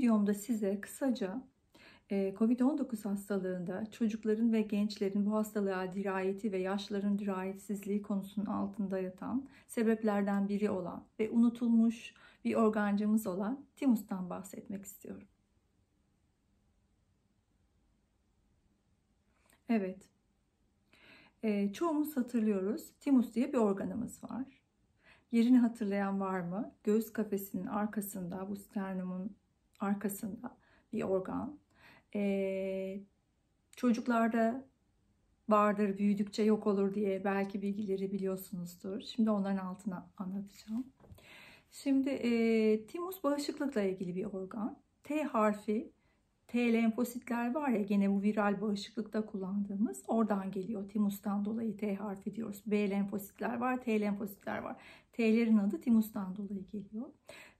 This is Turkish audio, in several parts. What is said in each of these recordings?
videomda size kısaca COVID-19 hastalığında çocukların ve gençlerin bu hastalığa dirayeti ve yaşlıların dirayetsizliği konusunun altında yatan sebeplerden biri olan ve unutulmuş bir organcımız olan timustan bahsetmek istiyorum. Evet, çoğumuz hatırlıyoruz. Timus diye bir organımız var. Yerini hatırlayan var mı? Göğüs kafesinin arkasında, bu sternumun arkasında bir organ. Çocuklarda vardır, büyüdükçe yok olur diye belki bilgileri biliyorsunuzdur. Şimdi onların altına anlatacağım. Şimdi timus bağışıklıkla ilgili bir organ. T harfi, T lenfositler var ya, gene bu viral bağışıklıkta kullandığımız, oradan geliyor. Timustan dolayı T harfi diyoruz. B lenfositler var, T lenfositler var. T'lerin adı timustan dolayı geliyor.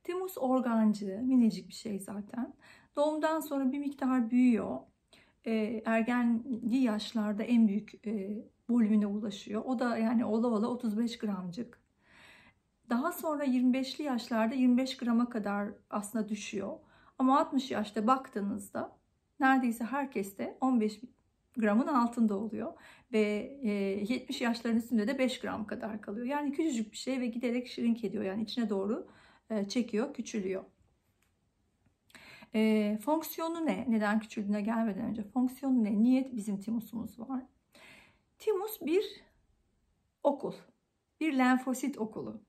Timus organcığı, minicik bir şey zaten. Doğumdan sonra bir miktar büyüyor. Ergenli yaşlarda en büyük volümüne ulaşıyor. O da yani ola ola 35 gramcık. Daha sonra 25'li yaşlarda 25 grama kadar aslında düşüyor. Ama 60 yaşta baktığınızda neredeyse herkeste 15 gramın altında oluyor. Ve 70 yaşların üstünde de 5 gram kadar kalıyor. Yani küçücük bir şey ve giderek shrink ediyor. Yani içine doğru çekiyor, küçülüyor. Fonksiyonu ne? Neden küçüldüğüne gelmeden önce fonksiyonu ne? Niye bizim timusumuz var? Timus bir okul. Bir lenfosit okulu.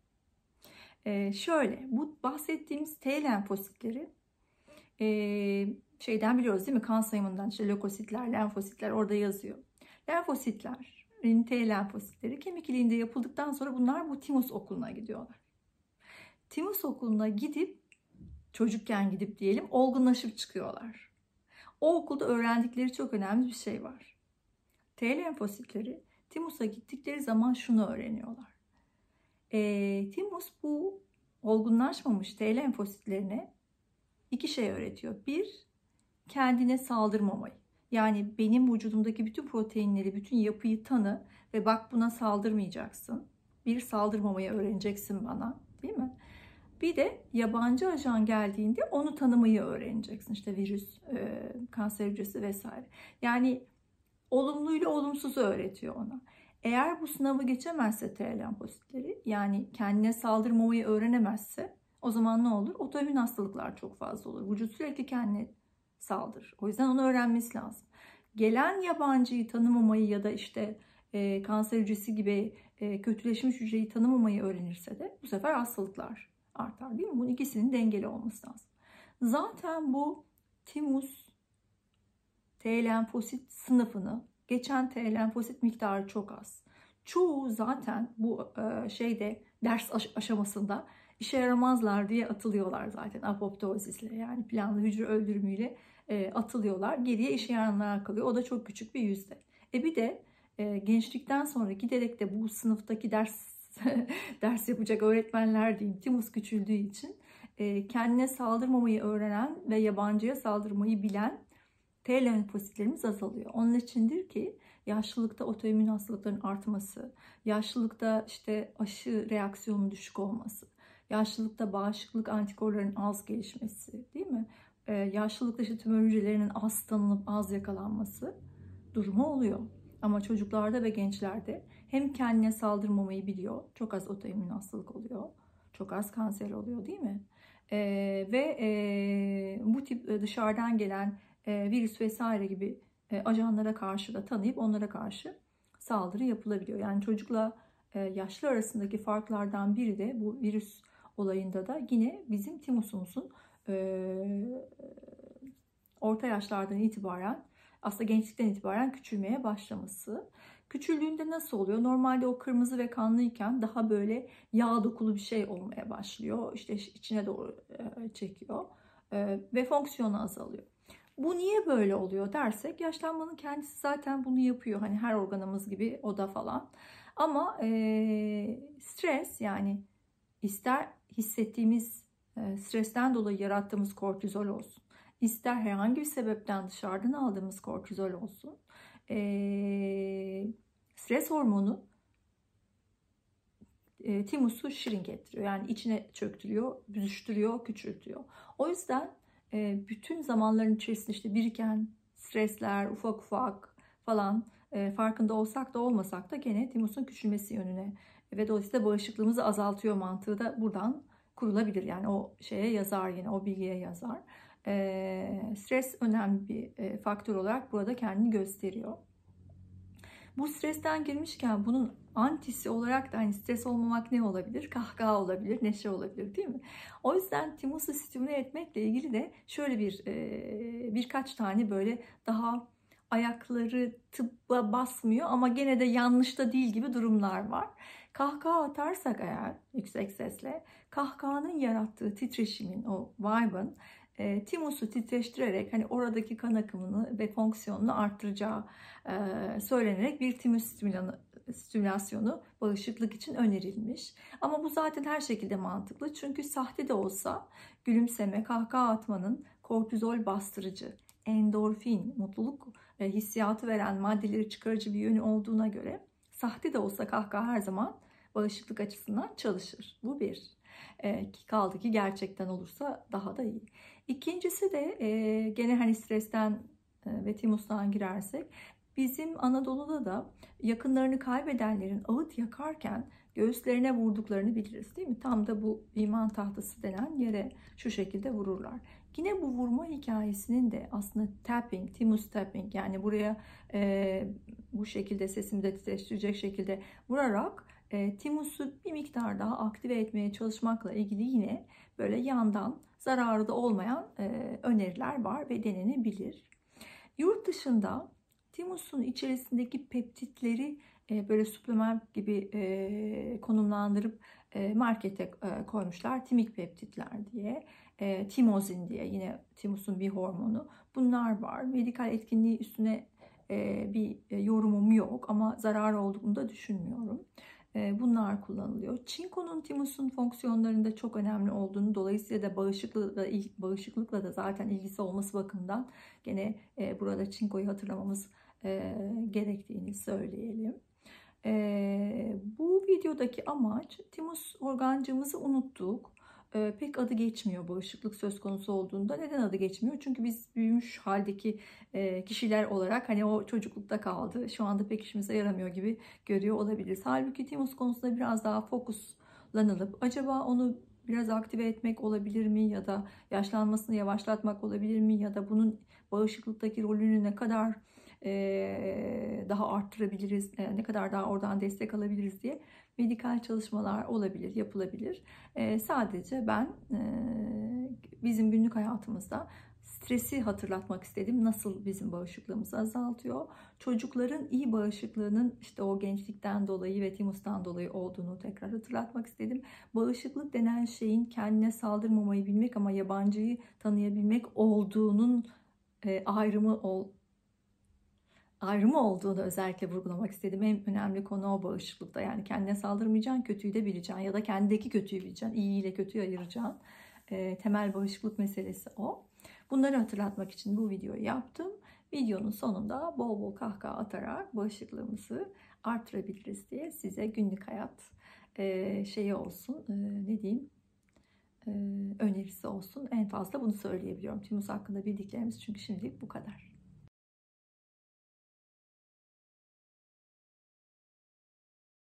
Şöyle, bu bahsettiğimiz T lenfositleri şeyden biliyoruz değil mi? Kan sayımından, işte lökositler, lenfositler orada yazıyor. Lenfositler, T lenfositleri kemik iliğinde yapıldıktan sonra bunlar bu timus okuluna gidiyorlar. Timus okuluna gidip, çocukken gidip diyelim, olgunlaşıp çıkıyorlar. O okulda öğrendikleri çok önemli bir şey var. T lenfositleri timusa gittikleri zaman şunu öğreniyorlar. Timus bu olgunlaşmamış T lenfositlerine iki şey öğretiyor. Bir, kendine saldırmamayı. Yani benim vücudumdaki bütün proteinleri, bütün yapıyı tanı ve bak buna saldırmayacaksın. Bir, saldırmamayı öğreneceksin bana, değil mi? Bir de yabancı ajan geldiğinde onu tanımayı öğreneceksin. İşte virüs, kanser hücresi vesaire. Yani olumluyla olumsuzu öğretiyor ona. Eğer bu sınavı geçemezse T lenfositleri, yani kendine saldırmamayı öğrenemezse, o zaman ne olur? Otoimmün hastalıklar çok fazla olur. Vücut sürekli kendine saldırır. O yüzden onu öğrenmesi lazım. Gelen yabancıyı tanımamayı ya da işte kanser hücresi gibi kötüleşmiş hücreyi tanımamayı öğrenirse de bu sefer hastalıklar artar, değil mi? Bunun ikisinin dengeli olması lazım. Zaten bu timus T lenfosit sınıfını geçen T lenfosit miktarı çok az. Çoğu zaten bu ders aşamasında işe yaramazlar diye atılıyorlar zaten apoptozisle, yani planlı hücre öldürümüyle atılıyorlar. Geriye işe yarayanlar kalıyor. O da çok küçük bir yüzde. Bir de gençlikten sonra giderek de bu sınıftaki ders yapacak öğretmenler diyeyim, timus küçüldüğü için kendine saldırmamayı öğrenen ve yabancıya saldırmayı bilen T lenfositlerimiz azalıyor. Onun içindir ki yaşlılıkta otoimmün hastalıkların artması, yaşlılıkta işte aşı reaksiyonun düşük olması, yaşlılıkta bağışıklık antikorların az gelişmesi, değil mi? Yaşlılıkta işte tümör hücrelerinin az tanınıp az yakalanması durumu oluyor. Ama çocuklarda ve gençlerde hem kendine saldırmamayı biliyor, çok az otoimmün hastalık oluyor, çok az kanser oluyor, değil mi? Bu tip dışarıdan gelen virüs vesaire gibi ajanlara karşı da tanıyıp onlara karşı saldırı yapılabiliyor. Yani çocukla yaşlı arasındaki farklardan biri de bu virüs olayında da yine bizim timusumuzun orta yaşlardan itibaren, aslında gençlikten itibaren küçülmeye başlaması. Küçüldüğünde nasıl oluyor? Normalde o kırmızı ve kanlıyken daha böyle yağ dokulu bir şey olmaya başlıyor. İşte içine doğru çekiyor ve fonksiyonu azalıyor. Bu niye böyle oluyor dersek, yaşlanmanın kendisi zaten bunu yapıyor. Hani her organımız gibi o da falan. Ama stres, yani ister hissettiğimiz stresten dolayı yarattığımız kortizol olsun, ister herhangi bir sebepten dışarıdan aldığımız kortizol olsun, stres hormonu timusu shrink ettiriyor. Yani içine çöktürüyor, büzüştürüyor, küçültüyor. O yüzden bütün zamanların içerisinde işte biriken stresler ufak ufak falan farkında olsak da olmasak da gene timusun küçülmesi yönüne ve dolayısıyla bağışıklığımızı azaltıyor mantığı da buradan kurulabilir. Yani o şeye yazar, yine o bilgiye yazar. Stres önemli bir faktör olarak burada kendini gösteriyor. Bu stresten girmişken bunun antisi olarak da hani stres olmamak ne olabilir? Kahkaha olabilir, neşe olabilir, değil mi? O yüzden timusu stimüle etmekle ilgili de şöyle birkaç tane böyle daha ayakları tıbba basmıyor ama gene de yanlış da değil gibi durumlar var. Kahkaha atarsak eğer yüksek sesle, kahkahanın yarattığı titreşimin, o vibe'ın timusu titreştirerek hani oradaki kan akımını ve fonksiyonunu arttıracağı söylenerek bir timüs stimülasyonu bağışıklık için önerilmiş. Ama bu zaten her şekilde mantıklı. Çünkü sahte de olsa gülümseme, kahkaha atmanın kortizol bastırıcı, endorfin, mutluluk hissiyatı veren maddeleri çıkarıcı bir yönü olduğuna göre sahte de olsa kahkaha her zaman bağışıklık açısından çalışır. Bu bir. Kaldı ki gerçekten olursa daha da iyi. İkincisi de gene hani stresten ve timustan girersek, bizim Anadolu'da da yakınlarını kaybedenlerin ağıt yakarken göğüslerine vurduklarını biliriz, değil mi? Tam da bu iman tahtası denen yere şu şekilde vururlar. Yine bu vurma hikayesinin de aslında tapping, timus tapping, yani buraya bu şekilde sesimi de titreştirecek şekilde vurarak timusu bir miktar daha aktive etmeye çalışmakla ilgili yine böyle yandan zararı da olmayan öneriler var ve denenebilir. Yurt dışında timusun içerisindeki peptitleri böyle supleman gibi konumlandırıp markete koymuşlar. Timik peptitler diye, timozin diye, yine timusun bir hormonu. Bunlar var. Medikal etkinliği üstüne bir yorumum yok ama zarar olduğunu da düşünmüyorum. Bunlar kullanılıyor. Çinkonun timusun fonksiyonlarında çok önemli olduğunu, dolayısıyla da bağışıklıkla da zaten ilgisi olması bakımından gene burada çinkoyu hatırlamamız gerektiğini söyleyelim. Bu videodaki amaç, timus organcığımızı unuttuk. Pek adı geçmiyor bağışıklık söz konusu olduğunda. Neden adı geçmiyor? Çünkü biz büyümüş haldeki kişiler olarak hani o çocuklukta kaldı, şu anda pek işimize yaramıyor gibi görüyor olabiliriz. Halbuki timus konusunda biraz daha fokuslanılıp acaba onu biraz aktive etmek olabilir mi, ya da yaşlanmasını yavaşlatmak olabilir mi, ya da bunun bağışıklıktaki rolünü ne kadar daha arttırabiliriz, ne kadar daha oradan destek alabiliriz diye medikal çalışmalar olabilir, yapılabilir. Sadece ben bizim günlük hayatımızda stresi hatırlatmak istedim. Nasıl bizim bağışıklığımızı azaltıyor? Çocukların iyi bağışıklığının işte o gençlikten dolayı ve timustan dolayı olduğunu tekrar hatırlatmak istedim. Bağışıklık denen şeyin kendine saldırmamayı bilmek ama yabancıyı tanıyabilmek olduğunun ayrımı olduğunu özellikle vurgulamak istedim. En önemli konu o bağışıklıkta. Yani kendine saldırmayacaksın, kötüyü de bileceksin ya da kendindeki kötüyü bileceksin, iyi ile kötüyü ayıracaksın. Temel bağışıklık meselesi o. Bunları hatırlatmak için bu videoyu yaptım. Videonun sonunda bol bol kahkaha atarak bağışıklığımızı artırabiliriz diye size günlük hayat şeyi olsun, ne diyeyim, önerisi olsun. En fazla bunu söyleyebiliyorum. Timus hakkında bildiklerimiz çünkü şimdilik bu kadar.